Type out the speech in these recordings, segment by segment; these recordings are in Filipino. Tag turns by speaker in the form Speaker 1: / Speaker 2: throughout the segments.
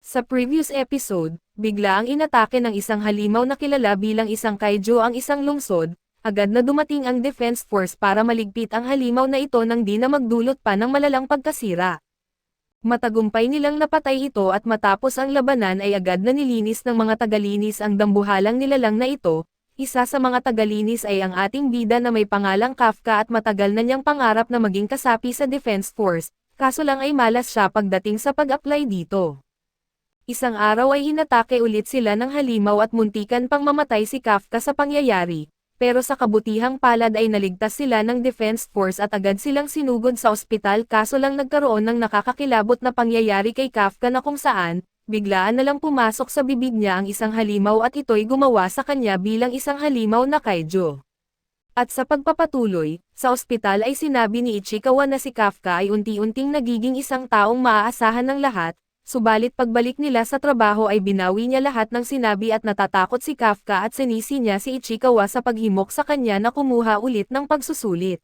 Speaker 1: Sa previous episode, bigla ang inatake ng isang halimaw na kilala bilang isang kaiju ang isang lungsod, agad na dumating ang Defense Force para maligpit ang halimaw na ito nang di na magdulot pa ng malalang pagkasira. Matagumpay nilang napatay ito at matapos ang labanan ay agad na nilinis ng mga tagalinis ang dambuhalang nilalang na ito. Isa sa mga tagalinis ay ang ating bida na may pangalang Kafka at matagal na niyang pangarap na maging kasapi sa Defense Force, kaso lang ay malas siya pagdating sa pag-apply dito. Isang araw ay hinatake ulit sila ng halimaw at muntikan pang mamatay si Kafka sa pangyayari, pero sa kabutihang palad ay naligtas sila ng Defense Force at agad silang sinugod sa ospital kaso lang nagkaroon ng nakakakilabot na pangyayari kay Kafka na kung saan, biglaan na lang pumasok sa bibig niya ang isang halimaw at ito'y gumawa sa kanya bilang isang halimaw na kaiju. At sa pagpapatuloy, sa ospital ay sinabi ni Ichikawa na si Kafka ay unti-unting nagiging isang taong maaasahan ng lahat, subalit pagbalik nila sa trabaho ay binawi niya lahat ng sinabi at natatakot si Kafka at sinisi niya si Ichikawa sa paghimok sa kanya na kumuha ulit ng pagsusulit.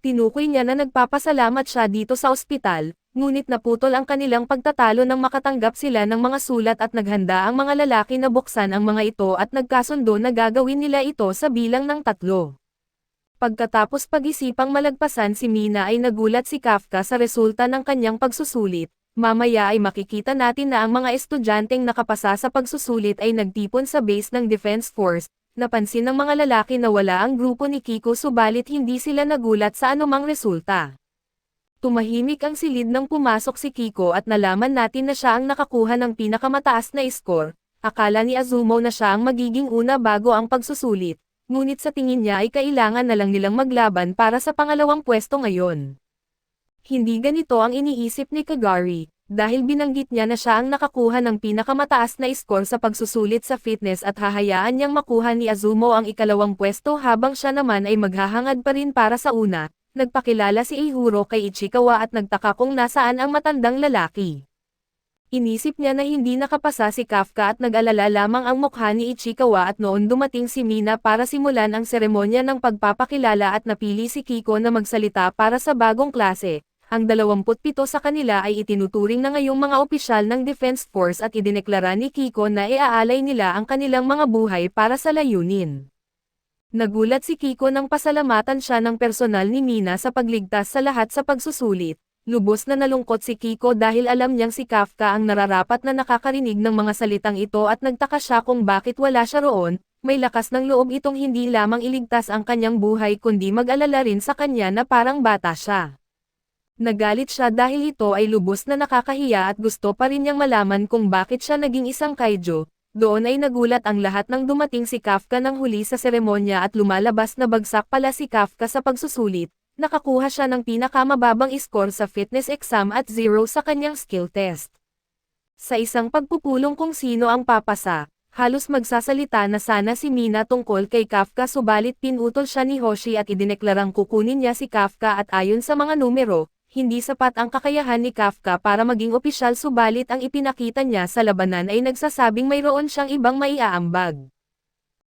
Speaker 1: Tinukoy niya na nagpapasalamat siya dito sa ospital, ngunit naputol ang kanilang pagtatalo nang makatanggap sila ng mga sulat at naghanda ang mga lalaki na buksan ang mga ito at nagkasundo na gagawin nila ito sa bilang ng 3. Pagkatapos pag-isipang malagpasan si Mina ay nagulat si Kafka sa resulta ng kanyang pagsusulit. Mamaya ay makikita natin na ang mga estudyanteng nakapasa sa pagsusulit ay nagtipon sa base ng Defense Force. Napansin ng mga lalaki na wala ang grupo ni Kiko subalit hindi sila nagulat sa anumang resulta. Tumahimik ang silid nang pumasok si Kiko at nalaman natin na siya ang nakakuha ng pinakamataas na score. Akala ni Azumo na siya ang magiging una bago ang pagsusulit, ngunit sa tingin niya ay kailangan na lang nilang maglaban para sa pangalawang pwesto ngayon. Hindi ganito ang iniisip ni Kagari, dahil binanggit niya na siya ang nakakuha ng pinakamataas na score sa pagsusulit sa fitness at hahayaan niyang makuha ni Azumo ang ikalawang pwesto habang siya naman ay maghahangad pa rin para sa una. Nagpakilala si Ihuro kay Ichikawa at nagtaka kung nasaan ang matandang lalaki. Inisip niya na hindi nakapasa si Kafka at nag-alala lamang ang mukha ni Ichikawa at noon dumating si Mina para simulan ang seremonya ng pagpapakilala at napili si Kiko na magsalita para sa bagong klase. Ang 27 sa kanila ay itinuturing na ngayong mga opisyal ng Defense Force at idineklara ni Kiko na iaalay nila ang kanilang mga buhay para sa layunin. Nagulat si Kiko nang pasalamatan siya ng personal ni Mina sa pagligtas sa lahat sa pagsusulit. Lubos na nalungkot si Kiko dahil alam niyang si Kafka ang nararapat na nakakarinig ng mga salitang ito at nagtaka siya kung bakit wala siya roon. May lakas ng loob itong hindi lamang iligtas ang kanyang buhay kundi mag-alala rin sa kanya na parang bata siya. Nagalit siya dahil ito ay lubos na nakakahiya at gusto pa rin niyang malaman kung bakit siya naging isang kaiju. Doon ay nagulat ang lahat nang dumating si Kafka ng huli sa seremonya at lumalabas na bagsak pala si Kafka sa pagsusulit. Nakakuha siya ng pinakamababang score sa fitness exam at 0 sa kanyang skill test. Sa isang pagpupulong kung sino ang papasa, halos magsasalita na sana si Mina tungkol kay Kafka subalit pinutol siya ni Hoshi at idineklarang kukunin niya si Kafka at ayon sa mga numero, hindi sapat ang kakayahan ni Kafka para maging opisyal subalit ang ipinakita niya sa labanan ay nagsasabing mayroon siyang ibang maiaambag.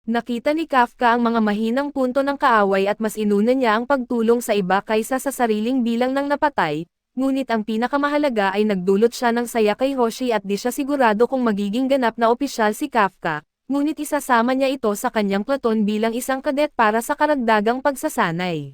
Speaker 1: Nakita ni Kafka ang mga mahinang punto ng kaaway at mas inuna niya ang pagtulong sa iba kaysa sa sariling bilang ng napatay, ngunit ang pinakamahalaga ay nagdulot siya ng saya kay Hoshi at di siya sigurado kung magiging ganap na opisyal si Kafka, ngunit isasama niya ito sa kanyang platon bilang isang kadet para sa karagdagang pagsasanay.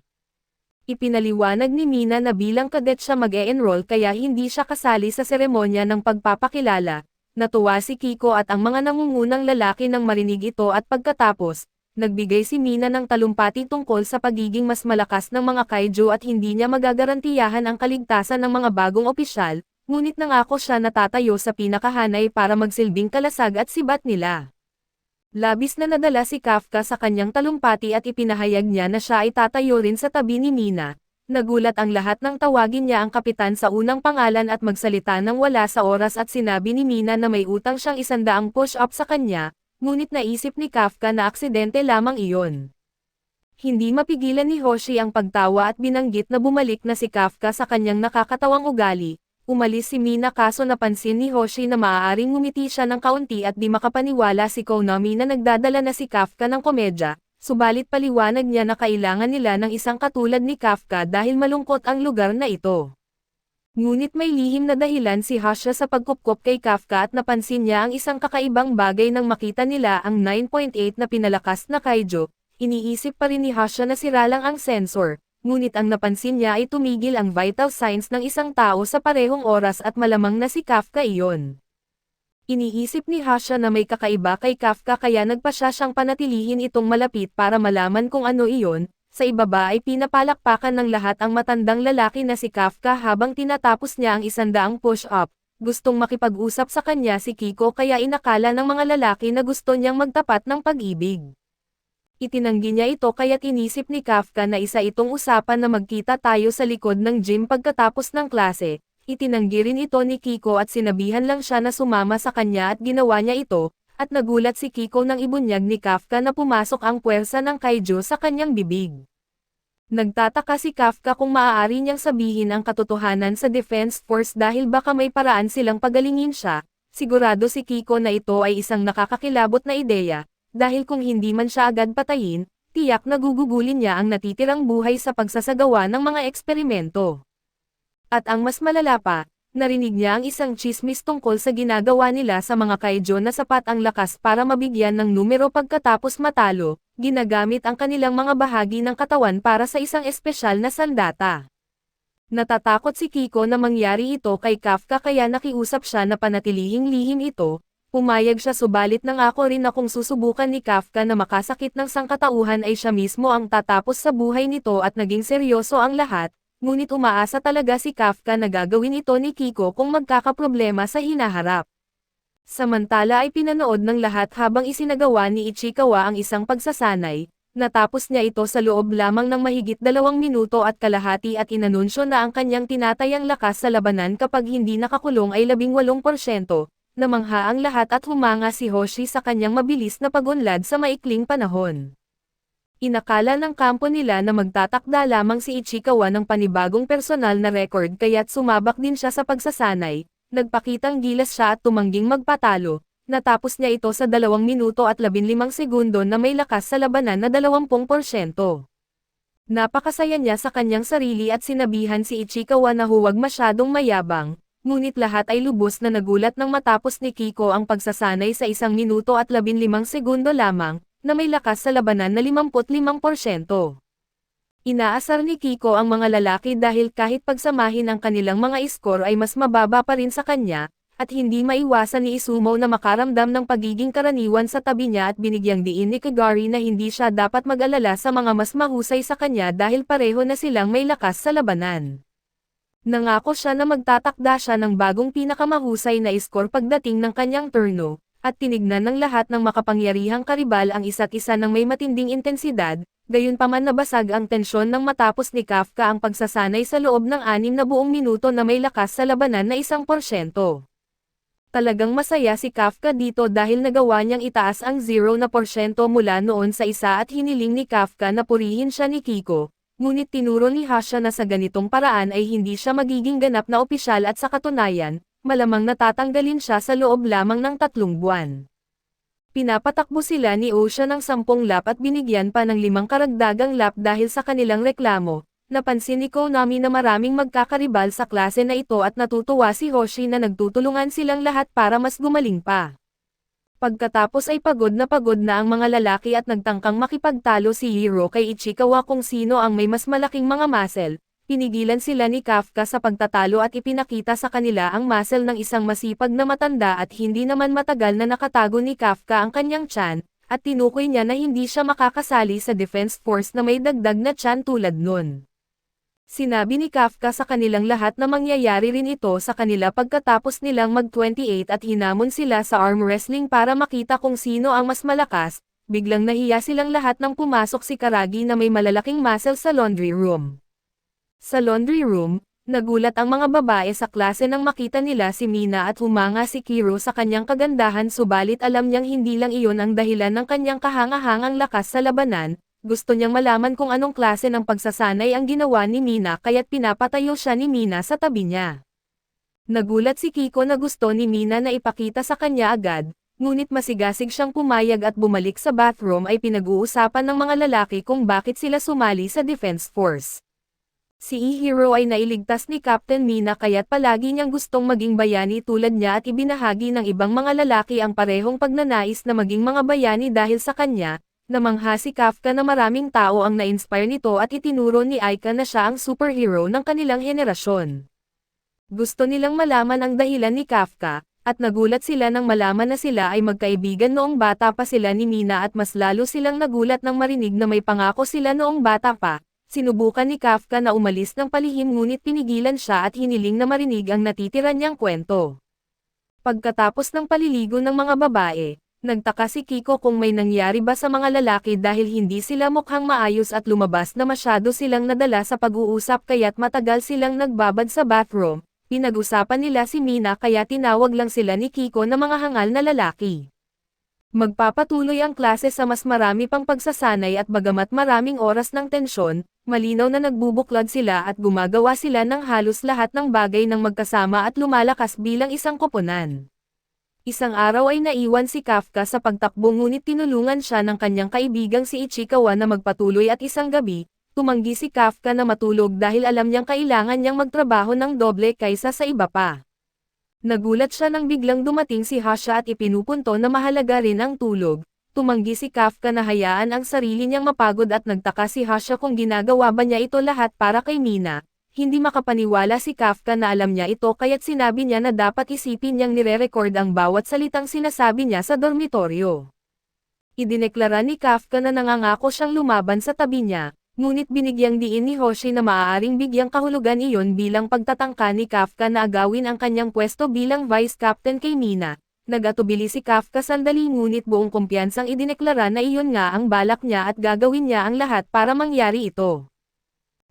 Speaker 1: Ipinaliwanag ni Mina na bilang kadet siya mag-e-enroll kaya hindi siya kasali sa seremonya ng pagpapakilala. Natuwa si Kiko at ang mga nangungunang lalaki nang marinig ito at pagkatapos, nagbigay si Mina ng talumpati tungkol sa pagiging mas malakas ng mga kaiju at hindi niya magagarantiyahan ang kaligtasan ng mga bagong opisyal, ngunit nangako siya na tatayo sa pinakahanay para magsilbing kalasag at sibat nila. Labis na nadala si Kafka sa kanyang talumpati at ipinahayag niya na siya ay tatayo rin sa tabi ni Mina. Nagulat ang lahat nang tawagin niya ang kapitan sa unang pangalan at magsalita ng wala sa oras at sinabi ni Mina na may utang siyang 100 push-up sa kanya, ngunit naisip ni Kafka na aksidente lamang iyon. Hindi mapigilan ni Hoshi ang pagtawa at binanggit na bumalik na si Kafka sa kanyang nakakatawang ugali. Umalis si Mina kaso napansin ni Hoshi na maaaring ngumiti siya ng kaunti at di makapaniwala si Konami na nagdadala na si Kafka ng komedya, subalit paliwanag niya na kailangan nila ng isang katulad ni Kafka dahil malungkot ang lugar na ito. Ngunit may lihim na dahilan si Hasha sa pagkupkop kay Kafka at napansin niya ang isang kakaibang bagay nang makita nila ang 9.8 na pinalakas na Kaijo. Iniisip pa rin ni Hasha na sira lang ang sensor, ngunit ang napansin niya ay tumigil ang vital signs ng isang tao sa parehong oras at malamang na si Kafka iyon. Iniisip ni Hasha na may kakaiba kay Kafka kaya nagpa siya siyang panatilihin itong malapit para malaman kung ano iyon. Sa ibaba ay pinapalakpakan ng lahat ang matandang lalaki na si Kafka habang tinatapos niya ang 100 push-up. Gustong makipag-usap sa kanya si Kiko kaya inakala ng mga lalaki na gusto niyang magtapat ng pag-ibig. Itinanggi niya ito kaya't inisip ni Kafka na isa itong usapan na magkita tayo sa likod ng gym pagkatapos ng klase. Itinanggi rin ito ni Kiko at sinabihan lang siya na sumama sa kanya at ginawa niya ito. At nagulat si Kiko nang ibunyag ni Kafka na pumasok ang puwersa ng Kaijo sa kanyang bibig. Nagtataka si Kafka kung maaari niyang sabihin ang katotohanan sa Defense Force dahil baka may paraan silang pagalingin siya. Sigurado si Kiko na ito ay isang nakakakilabot na ideya, dahil kung hindi man siya agad patayin, tiyak na gugugulin niya ang natitirang buhay sa pagsasagawa ng mga eksperimento. At ang mas malala pa, narinig niya ang isang chismis tungkol sa ginagawa nila sa mga Kaijo na sapat ang lakas para mabigyan ng numero pagkatapos matalo, ginagamit ang kanilang mga bahagi ng katawan para sa isang espesyal na sandata. Natatakot si Kiko na mangyari ito kay Kafka kaya nakiusap siya na panatilihing lihim ito, pumayag siya subalit nangako rin na kung susubukan ni Kafka na makasakit ng sangkatauhan ay siya mismo ang tatapos sa buhay nito at naging seryoso ang lahat. Ngunit umaasa talaga si Kafka na gagawin ito ni Kiko kung magkakaproblema sa hinaharap. Samantala ay pinanood ng lahat habang isinagawa ni Ichikawa ang isang pagsasanay, natapos niya ito sa loob lamang ng mahigit 2 minuto at kalahati at inanunsyo na ang kanyang tinatayang lakas sa labanan kapag hindi nakakulong ay 18%, namangha ang lahat at humanga si Hoshi sa kanyang mabilis na pagunlad sa maikling panahon. Inakala ng kampo nila na magtatakda lamang si Ichikawa ng panibagong personal na record kaya't sumabak din siya sa pagsasanay, nagpakitang gilas siya at tumangging magpatalo, natapos niya ito sa 2 minuto at 15 segundo na may lakas sa labanan na 20%. Napakasaya niya sa kanyang sarili at sinabihan si Ichikawa na huwag masyadong mayabang, ngunit lahat ay lubos na nagulat nang matapos ni Kiko ang pagsasanay sa 1 minuto at 15 segundo lamang, na may lakas sa labanan na 55%. Inaasar ni Kiko ang mga lalaki dahil kahit pagsamahin ang kanilang mga iskor ay mas mababa pa rin sa kanya, at hindi maiwasan ni Izumo na makaramdam ng pagiging karaniwan sa tabi niya at binigyang diin ni Kagari na hindi siya dapat mag-alala sa mga mas mahusay sa kanya dahil pareho na silang may lakas sa labanan. Nangako siya na magtatakda siya ng bagong pinakamahusay na iskor pagdating ng kanyang turno, at tinignan ng lahat ng makapangyarihang karibal ang isa't isa ng may matinding intensidad, gayunpaman nabasag ang tensyon nang matapos ni Kafka ang pagsasanay sa loob ng 6 na buong minuto na may lakas sa labanan na 1%. Talagang masaya si Kafka dito dahil nagawa niyang itaas ang 0% mula noon sa 1 at hiniling ni Kafka na purihin siya ni Kiko, ngunit tinuro ni Hasha na sa ganitong paraan ay hindi siya magiging ganap na opisyal at sa katunayan, malamang natatanggalin siya sa loob lamang ng 3 buwan. Pinapatakbo sila ni Osha ng 10 lap at binigyan pa ng 5 karagdagang lap dahil sa kanilang reklamo. Napansin ni Konami na maraming magkakaribal sa klase na ito at natutuwa si Hoshi na nagtutulungan silang lahat para mas gumaling pa. Pagkatapos ay pagod na ang mga lalaki at nagtangkang makipagtalo si Hiro kay Ichikawa kung sino ang may mas malaking mga muscle. Pinigilan sila ni Kafka sa pagtatalo at ipinakita sa kanila ang muscle ng isang masipag na matanda at hindi naman matagal na nakatago ni Kafka ang kanyang tiyan, at tinukoy niya na hindi siya makakasali sa Defense Force na may dagdag na tiyan tulad nun. Sinabi ni Kafka sa kanilang lahat na mangyayari rin ito sa kanila pagkatapos nilang mag-28 at hinamon sila sa arm wrestling para makita kung sino ang mas malakas. Biglang nahiya silang lahat nang pumasok si Karagi na may malalaking muscle sa laundry room. Sa laundry room, nagulat ang mga babae sa klase nang makita nila si Mina at humanga si Kiro sa kanyang kagandahan subalit alam niyang hindi lang iyon ang dahilan ng kanyang kahangahangang lakas sa labanan, gusto niyang malaman kung anong klase ng pagsasanay ang ginawa ni Mina kaya't pinapatayo siya ni Mina sa tabi niya. Nagulat si Kiko na gusto ni Mina na ipakita sa kanya agad, ngunit masigasig siyang pumayag at bumalik sa bathroom ay pinag-uusapan ng mga lalaki kung bakit sila sumali sa Defense Force. Si E-Hero ay nailigtas ni Captain Mina kaya't palagi niyang gustong maging bayani tulad niya at ibinahagi ng ibang mga lalaki ang parehong pagnanais na maging mga bayani dahil sa kanya. Namangha si Kafka na maraming tao ang na-inspire nito at itinuro ni Aika na siya ang superhero ng kanilang henerasyon. Gusto nilang malaman ang dahilan ni Kafka, at nagulat sila nang malaman na sila ay magkaibigan noong bata pa sila ni Mina at mas lalo silang nagulat nang marinig na may pangako sila noong bata pa. Sinubukan ni Kafka na umalis ng palihim ngunit pinigilan siya at hiniling na marinig ang natitira niyang kwento. Pagkatapos ng paliligo ng mga babae, nagtaka si Kiko kung may nangyari ba sa mga lalaki dahil hindi sila mukhang maayos at lumabas na masyado silang nadala sa pag-uusap kaya't matagal silang nagbabad sa bathroom. Pinag-usapan nila si Mina kaya tinawag lang sila ni Kiko na mga hangal na lalaki. Magpapatuloy ang klase sa mas marami pang pagsasanay at bagamat maraming oras ng tensyon, malinaw na nagbubuklod sila at gumagawa sila ng halos lahat ng bagay ng magkasama at lumalakas bilang isang koponan. Isang araw ay naiwan si Kafka sa pagtakbo ngunit tinulungan siya ng kanyang kaibigang si Ichikawa na magpatuloy at isang gabi, tumanggi si Kafka na matulog dahil alam niyang kailangan niyang magtrabaho ng doble kaysa sa iba pa. Nagulat siya nang biglang dumating si Hasha at ipinupunto na mahalaga rin ang tulog. Tumanggi si Kafka na hayaan ang sarili niyang mapagod at nagtaka si Hasha kung ginagawa ba niya ito lahat para kay Mina. Hindi makapaniwala si Kafka na alam niya ito kaya't sinabi niya na dapat isipin niyang nire-record ang bawat salitang sinasabi niya sa dormitoryo. Idineklara ni Kafka na nangangako siyang lumaban sa tabi niya. Ngunit binigyang diin ni Hoshi na maaaring bigyang kahulugan iyon bilang pagtatangka ni Kafka na agawin ang kanyang pwesto bilang vice captain kay Mina. Nagatubili si Kafka sandali ngunit buong kumpiyansang idineklara na iyon nga ang balak niya at gagawin niya ang lahat para mangyari ito.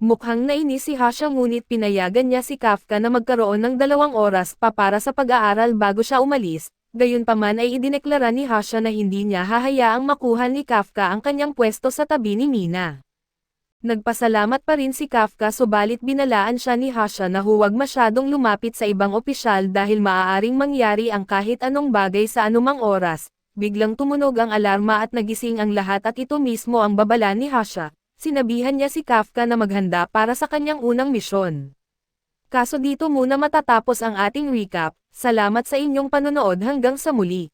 Speaker 1: Mukhang nainis si Hasha ngunit pinayagan niya si Kafka na magkaroon ng 2 oras pa para sa pag-aaral bago siya umalis. Gayunpaman ay idineklara ni Hasha na hindi niya hahayaang makuha ni Kafka ang kanyang pwesto sa tabi ni Mina. Nagpasalamat pa rin si Kafka subalit binalaan siya ni Hasha na huwag masyadong lumapit sa ibang opisyal dahil maaaring mangyari ang kahit anong bagay sa anumang oras. Biglang tumunog ang alarma at nagising ang lahat at ito mismo ang babala ni Hasha. Sinabihan niya si Kafka na maghanda para sa kanyang unang misyon. Kaso dito muna matatapos ang ating recap. Salamat sa inyong panonood hanggang sa muli.